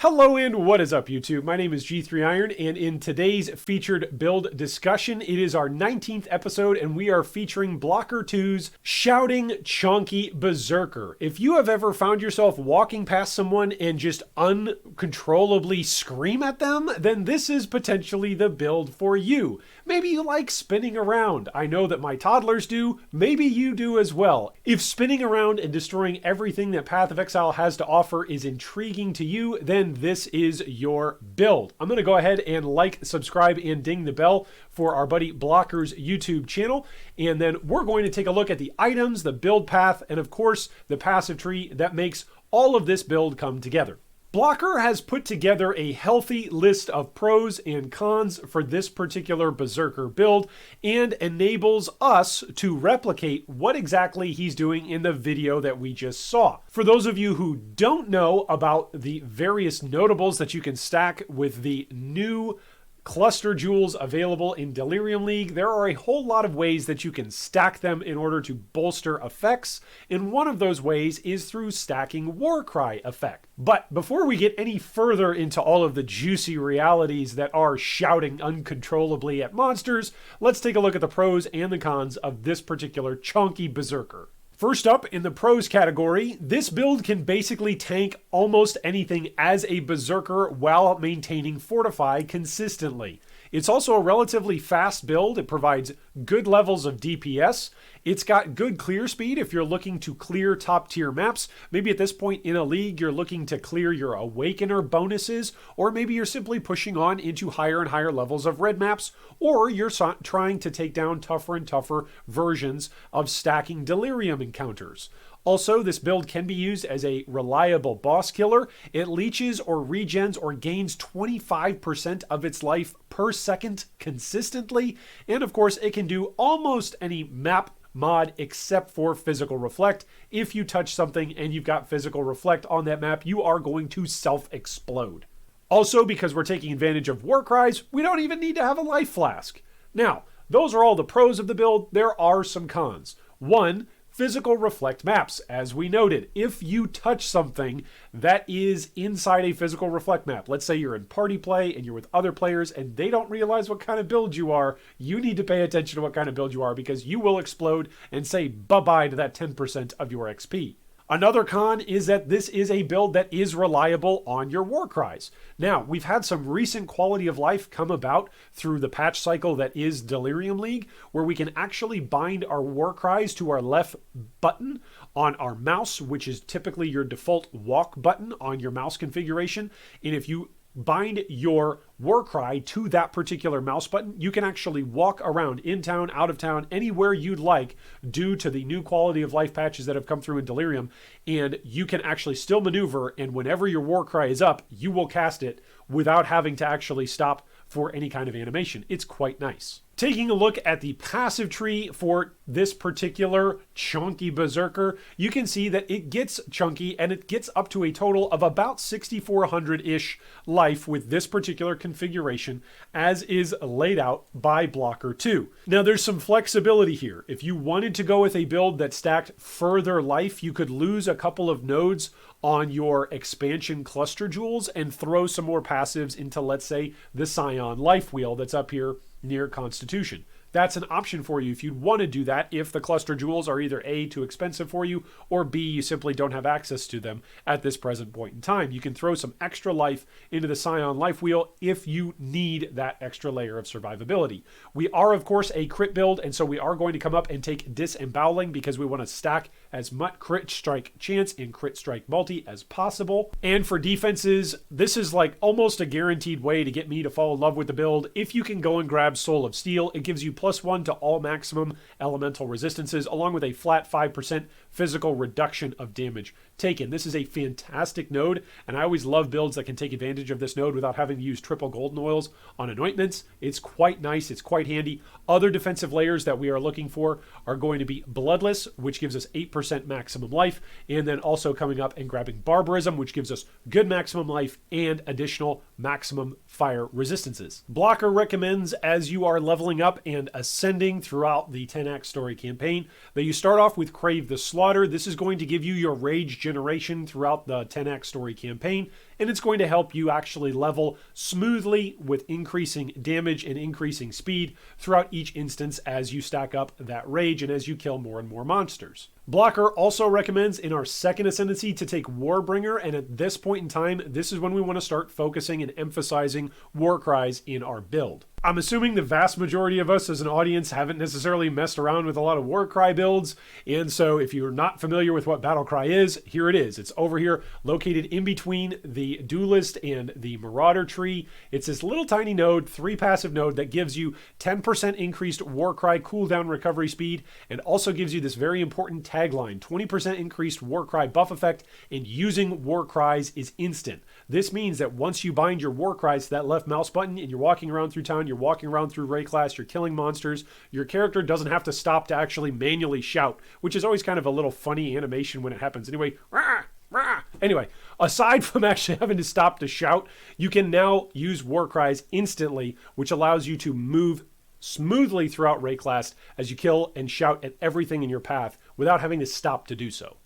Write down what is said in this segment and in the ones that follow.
Hello and what is up YouTube? My name is G3Iron and in today's featured build discussion, it is our 19th episode and we are featuring Blocker2's Shouting Chonky Berzerker. If you have ever found yourself walking past someone and just uncontrollably scream at them, then this is potentially the build for you. Maybe you like spinning around. I know that my toddlers do. Maybe you do as well. If spinning around and destroying everything that Path of Exile has to offer is intriguing to you, then this is your build. I'm going to go ahead and like, subscribe, and ding the bell for our buddy Blocker's YouTube channel. And then we're going to take a look at the items, the build path, and of course, the passive tree that makes all of this build come together. Blocker has put together a healthy list of pros and cons for this particular Berzerker build and enables us to replicate what exactly he's doing in the video that we just saw. For those of you who don't know about the various notables that you can stack with the new cluster jewels available in Delirium League, there are a whole lot of ways that you can stack them in order to bolster effects, and one of those ways is through stacking Warcry effect. But before we get any further into all of the juicy realities that are shouting uncontrollably at monsters, let's take a look at the pros and the cons of this particular Chonky Berzerker. First up, in the pros category, this build can basically tank almost anything as a Berzerker while maintaining Fortify consistently. It's also a relatively fast build. It provides good levels of DPS. It's got good clear speed if you're looking to clear top tier maps. Maybe at this point in a league, you're looking to clear your Awakener bonuses, or maybe you're simply pushing on into higher and higher levels of red maps, or you're trying to take down tougher and tougher versions of stacking Delirium encounters. Also, this build can be used as a reliable boss killer. It leeches or regens or gains 25% of its life per second consistently. And of course, it can do almost any map mod except for Physical Reflect. If you touch something and you've got Physical Reflect on that map, you are going to self-explode. Also, because we're taking advantage of Warcries, we don't even need to have a life flask. Now, those are all the pros of the build. There are some cons. One, Physical Reflect maps. As we noted, if you touch something that is inside a Physical Reflect map, let's say you're in party play and you're with other players and they don't realize what kind of build you are, you need to pay attention to what kind of build you are because you will explode and say bye-bye to that 10% of your XP. Another con is that this is a build that is reliable on your Warcries. Now, we've had some recent quality of life come about through the patch cycle that is Delirium League, where we can actually bind our Warcries to our left button on our mouse, which is typically your default walk button on your mouse configuration. And if you bind your Warcry to that particular mouse button, you can actually walk around in town, out of town, anywhere you'd like due to the new quality of life patches that have come through in Delirium, and you can actually still maneuver, and whenever your Warcry is up, you will cast it without having to actually stop for any kind of animation. It's quite nice. Taking a look at the passive tree for this particular Chonky Berzerker, you can see that it gets chunky and it gets up to a total of about 6,400-ish life with this particular configuration as is laid out by Blocker2. Now there's some flexibility here. If you wanted to go with a build that stacked further life, you could lose a couple of nodes on your expansion cluster jewels and throw some more passives into, let's say, the Scion life wheel that's up here near Constitution. That's an option for you if you'd want to do that if the cluster jewels are either A, too expensive for you, or B, you simply don't have access to them at this present point in time. You can throw some extra life into the Scion life wheel if you need that extra layer of survivability. We are, of course, a crit build, and so we are going to come up and take Disemboweling because we want to stack as much crit strike chance and crit strike multi as possible. And for defenses, this is like almost a guaranteed way to get me to fall in love with the build. If you can go and grab Soul of Steel, it gives you +1 to all maximum elemental resistances, along with a flat 5% physical reduction of damage taken. This is a fantastic node, and I always love builds that can take advantage of this node without having to use triple golden oils on anointments. It's quite nice. It's quite handy. Other defensive layers that we are looking for are going to be Bloodless, which gives us 8% maximum life, and then also coming up and grabbing Barbarism, which gives us good maximum life and additional maximum fire resistances. Blocker recommends, as you are leveling up and ascending throughout the 10-act story campaign, that you start off with Crave the Slow Slaughter, this is going to give you your rage generation throughout the 10x story campaign, and it's going to help you actually level smoothly with increasing damage and increasing speed throughout each instance as you stack up that rage and as you kill more and more monsters. Blocker also recommends in our second ascendancy to take Warbringer, and at this point in time, this is when we want to start focusing and emphasizing Warcries in our build. I'm assuming the vast majority of us as an audience haven't necessarily messed around with a lot of Warcry builds, and so if you're not familiar with what Battlecry is, here it is. It's over here, located in between the Duelist and the Marauder tree. It's this little tiny node, 3 passive node, that gives you 10% increased Warcry cooldown recovery speed, and also gives you this very important tagline, 20% increased Warcry buff effect, and using Warcries is instant. This means that once you bind your Warcries to that left mouse button and you're walking around through town, you're walking around through Ray class, you're killing monsters, your character doesn't have to stop to actually manually shout, which is always kind of a little funny animation when it happens. Anyway, rah, rah. Anyway, aside from actually having to stop to shout, you can now use Warcries instantly, which allows you to move smoothly throughout Ray class as you kill and shout at everything in your path without having to stop to do so.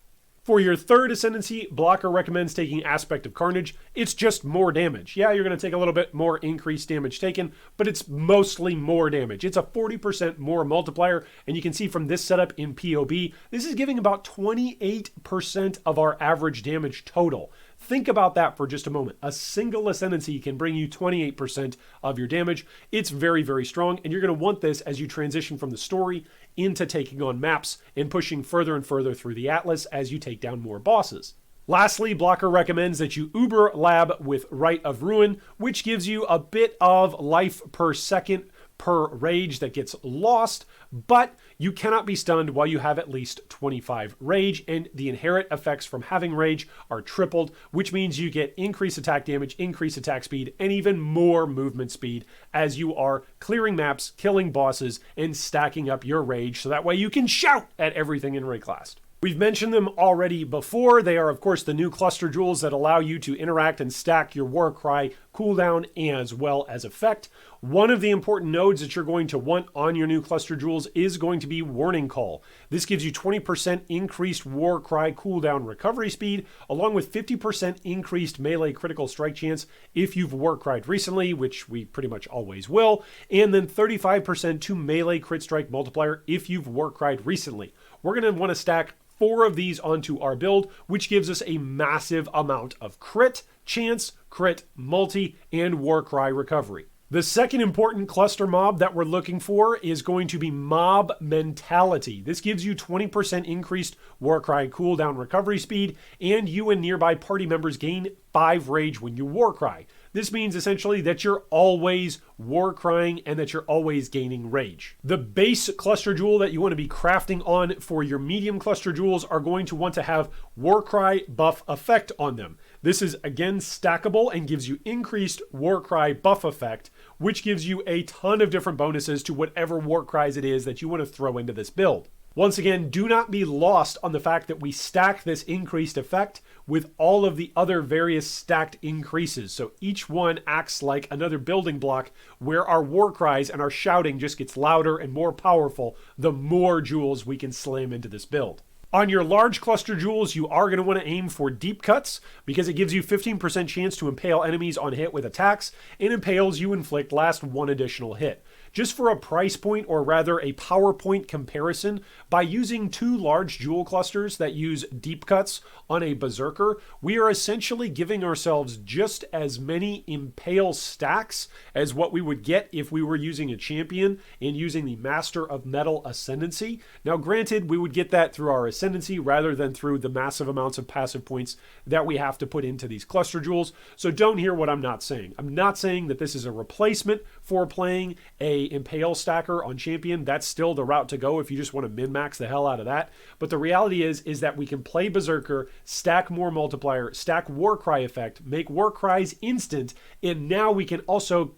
For your third ascendancy, Blocker recommends taking Aspect of Carnage. It's just more damage. Yeah, you're going to take a little bit more increased damage taken, but it's mostly more damage. It's a 40% more multiplier, and you can see from this setup in POB, this is giving about 28% of our average damage total. Think about that for just a moment. A single ascendancy can bring you 28% of your damage. It's very, very strong, and you're going to want this as you transition from the story into taking on maps and pushing further and further through the Atlas as you take down more bosses. Lastly, Blocker recommends that you Uber Lab with Rite of Ruin, which gives you a bit of life per second per rage that gets lost, but you cannot be stunned while you have at least 25 rage, and the inherent effects from having rage are tripled, which means you get increased attack damage, increased attack speed, and even more movement speed as you are clearing maps, killing bosses, and stacking up your rage so that way you can shout at everything in Ray class. We've mentioned them already before. They are, of course, the new cluster jewels that allow you to interact and stack your Warcry cooldown as well as effect. One of the important nodes that you're going to want on your new cluster jewels is going to be Warning Call. This gives you 20% increased Warcry cooldown recovery speed, along with 50% increased melee critical strike chance if you've Warcried recently, which we pretty much always will, and then 35% to melee crit strike multiplier if you've Warcried recently. We're going to want to stack 4 of these onto our build, which gives us a massive amount of crit, chance, crit, multi, and Warcry recovery. The second important cluster mob that we're looking for is going to be Mob Mentality. This gives you 20% increased Warcry cooldown recovery speed, and you and nearby party members gain 5 rage when you Warcry. This means essentially that you're always Warcrying and that you're always gaining rage. The base cluster jewel that you want to be crafting on for your medium cluster jewels are going to want to have Warcry buff effect on them. This is again stackable and gives you increased Warcry buff effect, which gives you a ton of different bonuses to whatever Warcries it is that you want to throw into this build. Once again, do not be lost on the fact that we stack this increased effect with all of the other various stacked increases. So each one acts like another building block where our Warcries and our shouting just gets louder and more powerful the more jewels we can slam into this build. On your large cluster jewels, you are going to want to aim for deep cuts because it gives you 15% chance to impale enemies on hit with attacks, and impales you inflict last 1 additional hit. Just for a price point, or rather a PowerPoint comparison, by using 2 large jewel clusters that use deep cuts on a Berzerker, we are essentially giving ourselves just as many impale stacks as what we would get if we were using a champion and using the Master of Metal Ascendancy. Now granted, we would get that through our Ascendancy rather than through the massive amounts of passive points that we have to put into these cluster jewels, so don't hear what I'm not saying. I'm not saying that this is a replacement for playing a impale stacker on champion. That's still the route to go if you just want to min-max the hell out of that. But the reality is that we can play Berzerker, stack more multiplier, stack Warcry effect, make Warcries instant, and now we can also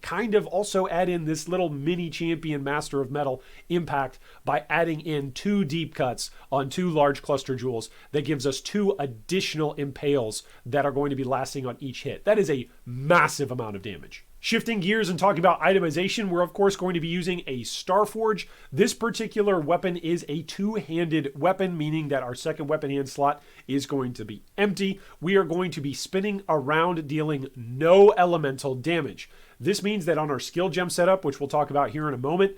add in this little mini champion Master of Metal impact by adding in 2 deep cuts on 2 large cluster jewels. That gives us 2 additional impales that are going to be lasting on each hit. That is a massive amount of damage. Shifting gears and talking about itemization, we're of course going to be using a Starforge. This particular weapon is a two-handed weapon, meaning that our second weapon hand slot is going to be empty. We are going to be spinning around, dealing no elemental damage. This means that on our skill gem setup, which we'll talk about here in a moment,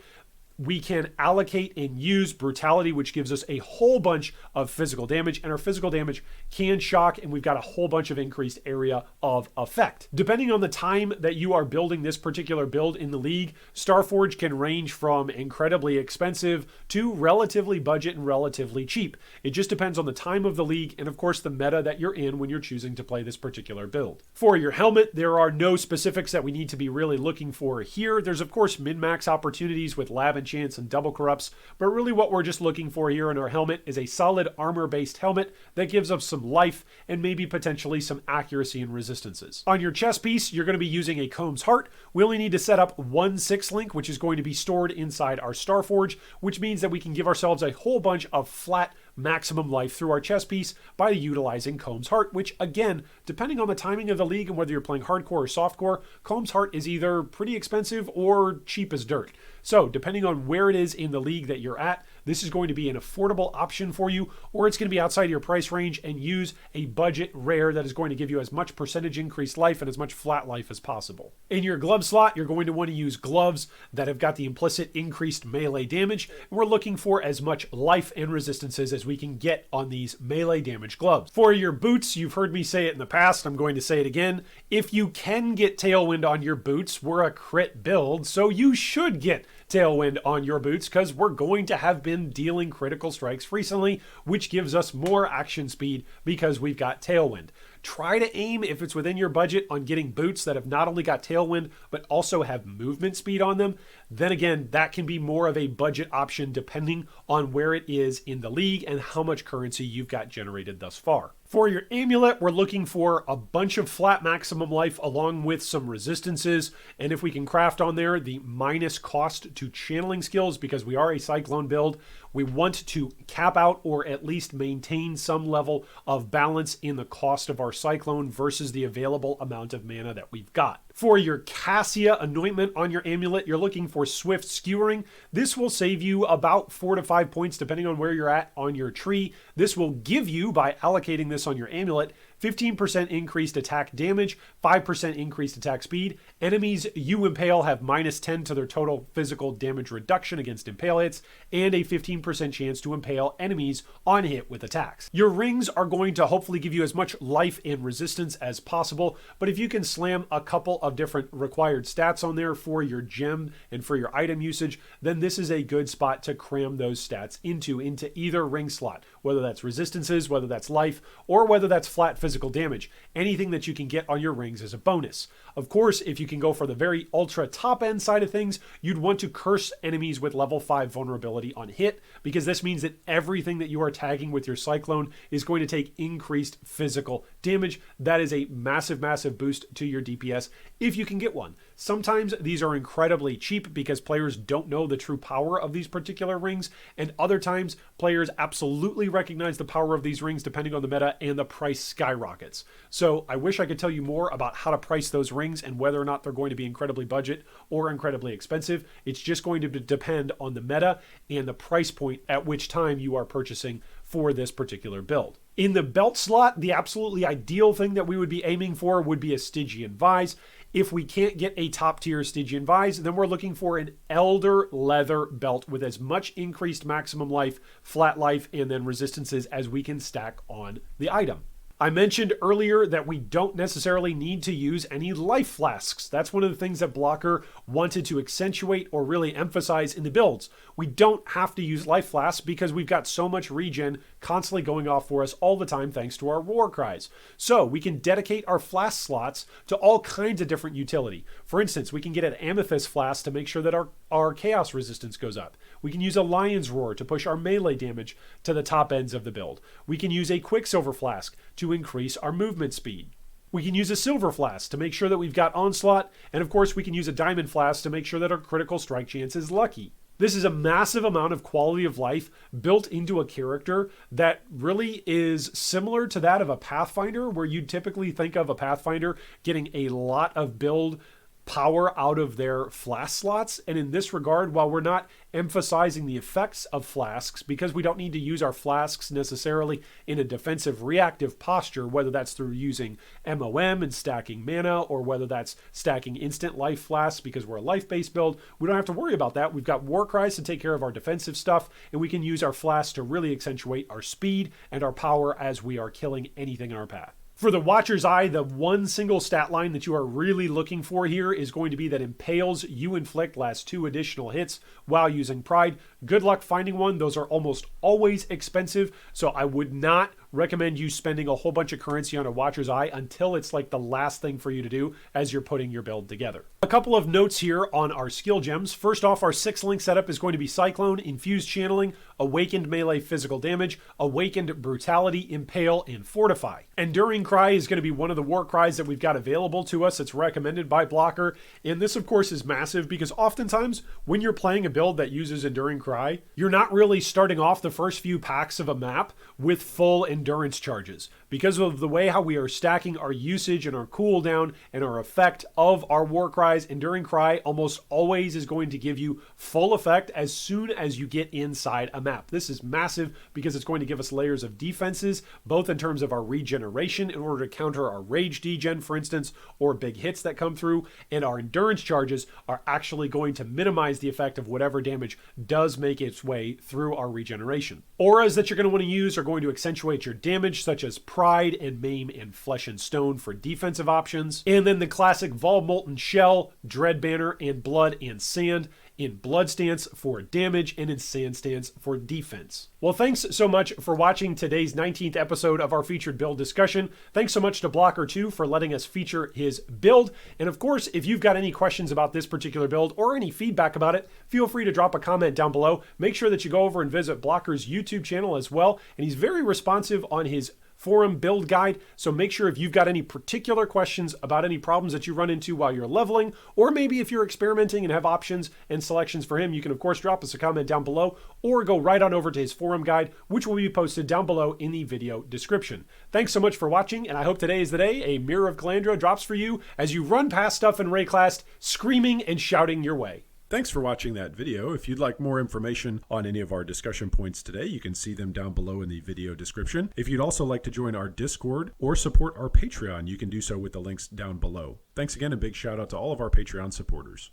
we can allocate and use brutality, which gives us a whole bunch of physical damage, and our physical damage can shock, and we've got a whole bunch of increased area of effect. Depending on the time that you are building this particular build in the league, Starforge can range from incredibly expensive to relatively budget and relatively cheap. It just depends on the time of the league and of course the meta that you're in when you're choosing to play this particular build. For your helmet, there are no specifics that we need to be really looking for here. There's of course min-max opportunities with lab enchants and double corrupts, but really what we're just looking for here in our helmet is a solid armor-based helmet that gives us some life and maybe potentially some accuracy and resistances. On your chest piece, you're going to be using a Comb's Heart. We only need to set up one 6-link, which is going to be stored inside our Starforge, which means that we can give ourselves a whole bunch of flat maximum life through our chest piece by utilizing Comb's Heart, which again, depending on the timing of the league and whether you're playing hardcore or softcore, Comb's Heart is either pretty expensive or cheap as dirt. So depending on where it is in the league that you're at, this is going to be an affordable option for you, or it's going to be outside your price range and use a budget rare that is going to give you as much percentage increased life and as much flat life as possible. In your glove slot, you're going to want to use gloves that have got the implicit increased melee damage, and we're looking for as much life and resistances as we can get on these melee damage gloves. For your boots, you've heard me say it in the past, I'm going to say it again. If you can get Tailwind on your boots, we're a crit build, so you should get Tailwind on your boots because we're going to have been dealing critical strikes recently, which gives us more action speed because we've got Tailwind. Try to aim, if it's within your budget, on getting boots that have not only got Tailwind, but also have movement speed on them. Then again, that can be more of a budget option depending on where it is in the league and how much currency you've got generated thus far. For your amulet, we're looking for a bunch of flat maximum life along with some resistances. And if we can craft on there the minus cost to channeling skills, because we are a Cyclone build, we want to cap out or at least maintain some level of balance in the cost of our Cyclone versus the available amount of mana that we've got. For your Cassia anointment on your amulet, you're looking for Swift Skewering. This will save you about 4 to 5 points depending on where you're at on your tree. This will give you, by allocating this on your amulet, 15% increased attack damage, 5% increased attack speed. Enemies you impale have -10 to their total physical damage reduction against impale hits, and a 15% chance to impale enemies on hit with attacks. Your rings are going to hopefully give you as much life and resistance as possible, but if you can slam a couple of different required stats on there for your gem and for your item usage, then this is a good spot to cram those stats into either ring slot, whether that's resistances, whether that's life, or whether that's flat physical damage. Anything that you can get on your rings is a bonus. Of course, if you can go for the very ultra top end side of things, you'd want to curse enemies with level 5 vulnerability on hit, because this means that everything that you are tagging with your Cyclone is going to take increased physical damage. That is a massive, massive boost to your DPS if you can get one. Sometimes these are incredibly cheap because players don't know the true power of these particular rings, and other times players absolutely recognize the power of these rings depending on the meta, and the price skyrockets. So I wish I could tell you more about how to price those rings and whether or not they're going to be incredibly budget or incredibly expensive. It's just going to depend on the meta and the price point at which time you are purchasing for this particular build. In the belt slot, the absolutely ideal thing that we would be aiming for would be a Stygian Vise. If we can't get a top tier Stygian Vise, then we're looking for an Elder Leather belt with as much increased maximum life, flat life, and then resistances as we can stack on the item. I mentioned earlier that we don't necessarily need to use any life flasks. That's one of the things that Blocker wanted to accentuate or really emphasize in the builds. We don't have to use life flasks because we've got so much regen constantly going off for us all the time thanks to our Warcries. So we can dedicate our flask slots to all kinds of different utility. For instance, we can get an Amethyst flask to make sure that our chaos resistance goes up. We can use a Lion's Roar to push our melee damage to the top ends of the build. We can use a Quicksilver flask to increase our movement speed. We can use a Silver flask to make sure that we've got Onslaught, and of course we can use a Diamond flask to make sure that our critical strike chance is lucky. This is a massive amount of quality of life built into a character that really is similar to that of a Pathfinder, where you'd typically think of a Pathfinder getting a lot of build power out of their flask slots. And in this regard, while we're not emphasizing the effects of flasks, because we don't need to use our flasks necessarily in a defensive reactive posture, whether that's through using MOM and stacking mana, or whether that's stacking instant life flasks because we're a life-based build, we don't have to worry about that. We've got Warcry to take care of our defensive stuff, and we can use our flasks to really accentuate our speed and our power as we are killing anything in our path. For the Watcher's Eye, the one single stat line that you are really looking for here is going to be that Impales you inflict lasts 2 additional hits while using Pride. Good luck finding one. Those are almost always expensive, so I would not recommend you spending a whole bunch of currency on a Watcher's Eye until it's like the last thing for you to do as you're putting your build together. A couple of notes here on our skill gems. First off, our 6-link setup is going to be Cyclone, Infused Channeling, Awakened Melee Physical Damage, Awakened Brutality, Impale, and Fortify. Enduring Cry is going to be one of the war cries that we've got available to us. It's recommended by Blocker, and this of course is massive because oftentimes when you're playing a build that uses Enduring Cry, you're not really starting off the first few packs of a map with full endurance charges. Because of the way how we are stacking our usage and our cooldown and our effect of our war cries, Enduring Cry almost always is going to give you full effect as soon as you get inside a map. This is massive because it's going to give us layers of defenses, both in terms of our regeneration in order to counter our rage degen, for instance, or big hits that come through, and our endurance charges are actually going to minimize the effect of whatever damage does make its way through our regeneration. Auras that you're going to want to use are going to accentuate your damage, such as Pride and Maim and Flesh and Stone for defensive options. And then the classic Vol Molten Shell, Dread Banner, and Blood and Sand in Blood Stance for damage and in Sand Stance for defense. Well, thanks so much for watching today's 19th episode of our featured build discussion. Thanks so much to Blocker2 for letting us feature his build. And of course, if you've got any questions about this particular build or any feedback about it, feel free to drop a comment down below. Make sure that you go over and visit Blocker's YouTube channel as well. And he's very responsive on his forum build guide, so make sure if you've got any particular questions about any problems that you run into while you're leveling, or maybe if you're experimenting and have options and selections for him, you can of course drop us a comment down below or go right on over to his forum guide, which will be posted down below in the video description. Thanks so much for watching, and I hope today is the day a Mirror of Calandra drops for you as you run past stuff in Rayclast, screaming and shouting your way. Thanks for watching that video. If you'd like more information on any of our discussion points today, you can see them down below in the video description. If you'd also like to join our Discord or support our Patreon, you can do so with the links down below. Thanks again, and big shout out to all of our Patreon supporters.